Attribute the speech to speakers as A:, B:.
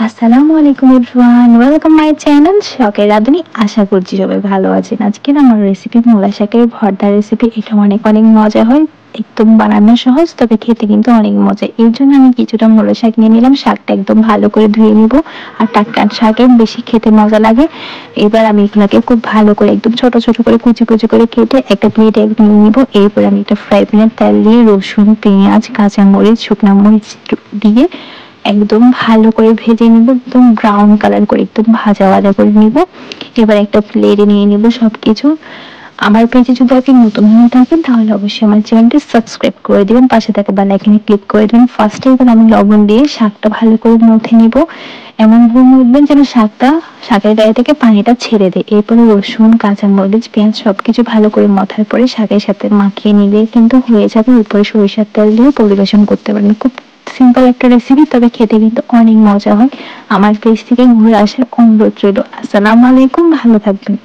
A: আসসালামু আলাইকুম everyone, welcome my channel শখের রাঁধুনি। আশা করছি সবাই ভালো আছেন। আজকের আমার রেসিপি মূলা শাকের ভর্তা রেসিপি। এটা অনেক অনেক মজা হয়, একদম বানানো সহজ, তবে খেতে কিন্তু অনেক মজা। এর জন্য আমি কিছুটা মূলা শাক নিয়ে নিলাম। শাকটা একদম ভালো করে ধুয়ে নিব, আর টাটকা শাকের বেশি খেতে মজা লাগে। এবার আমি এগুলোকে খুব ভালো করে একদম ছোট ছোট করে কুচি কুচি করে কেটে একটা প্লেটে নিয়ে নিব। এরপর আমি একটা ফ্রাই প্যানে তেল দিয়ে রসুন, পেঁয়াজ, কাঁচামরিচ, শুকনো মরিচ দিয়ে একদম ভালো করে ভেজে নিব, একদম ব্রাউন কালার করে একদম ভাজা ভাজা করে নিব। এবার একটা প্লেটে নিয়ে নিব সবকিছু। আমার পেজে যদি আপনি নতুন হয়ে থাকেন তাহলে অবশ্যই আমার চ্যানেলটি সাবস্ক্রাইব করে দিবেন, পাশে থাকা বেল আইকনে ক্লিক করে দিবেন। ফার্স্টে এবার আমি লবণ দিয়ে শাকটা ভালো করে মথে নিব, এমন ভাবে মথবেন যেন শাকের গায়ে থেকে পানিটা ছেড়ে দেয়। এরপরে রসুন, কাঁচামরিচ, পেঁয়াজ সবকিছু ভালো করে মথার পরে শাকের সাথে মাখিয়ে নিলে কিন্তু হয়ে যাবে। উপরে সরিষার তেল দিয়ে পরিবেশন করতে পারেন। খুব সিম্পল একটা রেসিপি, তবে খেতে কিন্তু অনেক মজা হয়। আমার পেজ থেকে ঘুরে আসার অনুরোধ রইল। আসসালামু আলাইকুম, ভালো থাকবেন।